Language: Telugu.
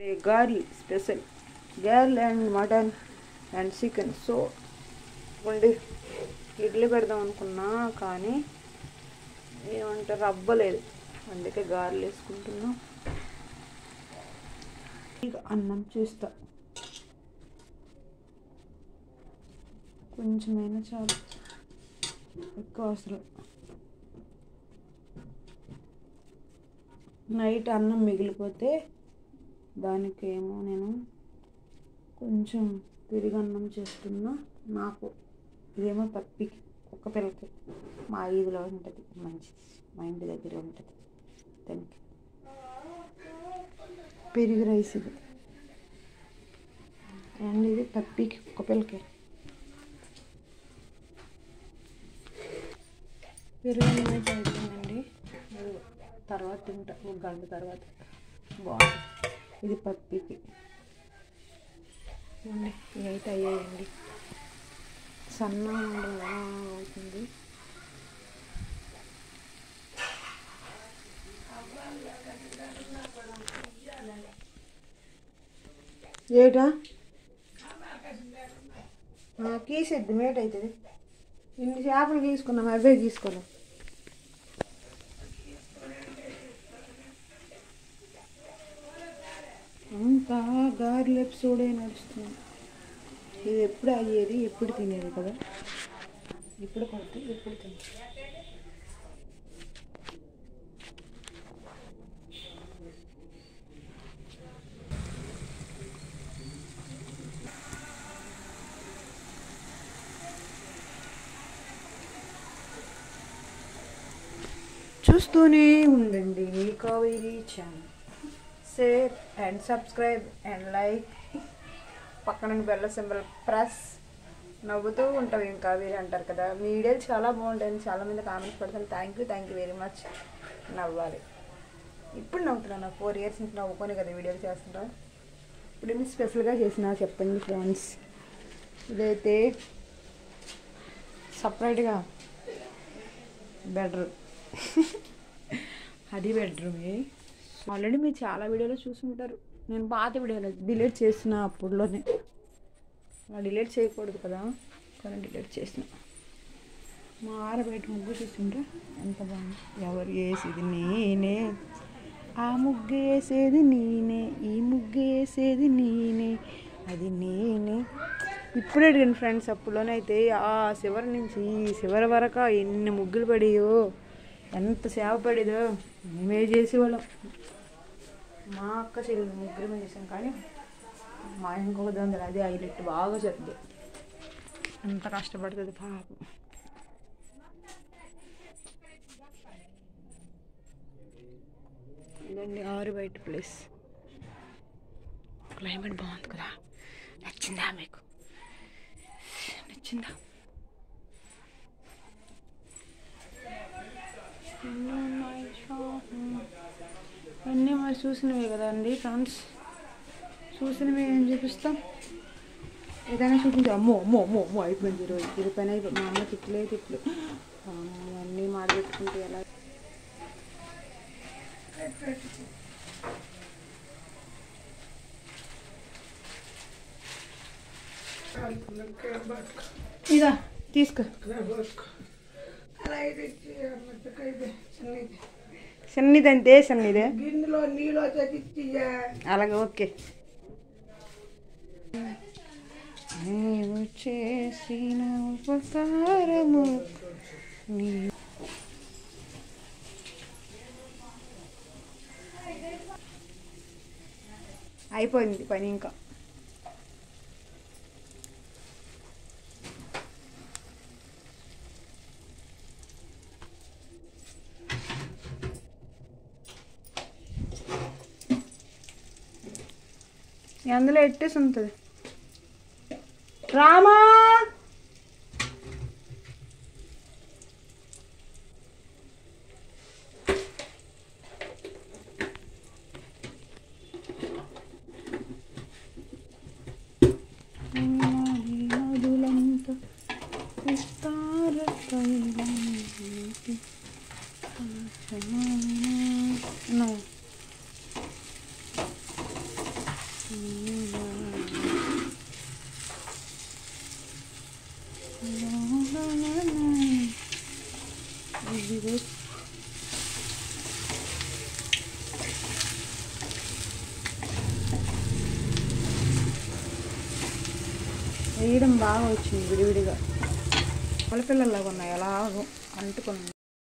గార్లీ స్పెషల్ గార్ల్ and mutton and chicken. So ఉండి ఇడ్లీ పెడదాం అనుకున్నా కానీ ఏమంటారు రవ్వలేదు, అందుకే గారెలు వేసుకుంటున్నా. ఇక అన్నం చేస్తా, కొంచెమైనా చాలు, ఎక్కువ అవసరం. నైట్ అన్నం మిగిలిపోతే దానికేమో నేను కొంచెం పెరుగన్నం చేస్తున్నా. నాకు ఇదేమో పప్పికి కుక్క పిల్లకి మా ఈదులో ఉంటుంది, మంచిది, మా ఇంటి దగ్గర ఉంటుంది. దానికి పెరుగు రైస్ ఇది, అండ్ ఇది పప్పికి కుక్క పిల్లకి. పెరుగు అన్నం అయితే అయిపోయిందండి, తర్వాత తింటా ఒక గంట తర్వాత. బాగుంది. ఇది పప్పికి ఇదైతే అయ్యాయండి. సన్న అవుతుంది. ఏటా గీసేద్ది మేట్ అవుతుంది. ఇన్ని చేపలు గీసుకున్నాం, అవే గీసుకోలేం. అంతా గారెల ఎపిసోడే నడుస్తుంది. ఇది ఎప్పుడు అయ్యేది, ఎప్పుడు తినేది కదా, ఇప్పుడు కొట్టి ఎప్పుడు తినేది. చూస్తూనే ఉండండి మీ Kaveri channel. Share and subscribe and like, పక్కన బెల్ల సింబల్ ప్రెస్. నవ్వుతూ ఉంటాం ఏం కావేరీ అంటారు కదా. మీ వీడియోలు చాలా బాగుంటాయని చాలామంది కామెంట్స్ పెడతాను. Thank you very much. నవ్వాలి. ఇప్పుడు నవ్వుతున్నాను, 4 years నుంచి నవ్వుకొని కదా వీడియోలు చేస్తుంటా. ఇప్పుడు ఏమి స్పెషల్గా చేసినా చెప్పండి ఫ్రెండ్స్. ఇదైతే సపరేట్గా బెడ్రూమ్, అది బెడ్రూమే. ఆల్రెడీ మీరు చాలా వీడియోలో చూసుంటారు. నేను పాత వీడియోలో డిలీట్ చేసిన, అప్పుడులోనే డిలీట్ చేయకూడదు కదా, కానీ డిలీట్ చేసిన. మా బయట ముగ్గు చూస్తుంటే ఎంత బాగుంది. ఎవరు వేసేది నేనే, ఆ ముగ్గు వేసేది నేనే, ఈ ముగ్గు వేసేది నేనే, అది నేనే. ఇప్పుడే అడిగాను ఫ్రెండ్స్. అప్పుడులోనే అయితే ఆ చివరి నుంచి ఈ చివరి వరకు ఎన్ని ముగ్గులు పడియో, ఎంత సేవ పడేదో. మేమే చేసేవాళ్ళం. మా అక్క చెల్లెలు ముగ్గురు చేసాం, కానీ మా ఇంకొక దొంగలు అది హైలైట్ బాగా చెప్తుంది. అంత కష్టపడుతుంది పాపం. ఇదండి ఆరు బయట ప్లేస్. క్లైమేట్ బాగుంది కదా. నచ్చిందా మీకు? నచ్చిందా? అన్నీ మరి చూసినవే కదండి ఫ్రెండ్స్. చూసినవి ఏం చూపిస్తాం, ఏదైనా చూపించాం. అమ్మో అమ్మో అమ్మో అమ్మో అయిపోయింది. ఇది పని అయిపోయింది. మా అమ్మ తిట్లు అన్నీ మాడబెట్టుకుంటే ఎలా. ఇదా తీసుకో. సన్నిధి సన్నిధి గిన్నెలో నీళ్ళు అలాగే. ఓకే. నీవు చేసిన ఉపకారము అయిపోయింది పని. ఇంకా అందులో ఎట్టేసి ఉంటుంది. రామా నదులంతా విస్తార వేయడం బాగా వచ్చింది విడివిడిగా. పిల్లల్లాగా ఉన్నాయి, అలాగో అంటుకున్నాయి.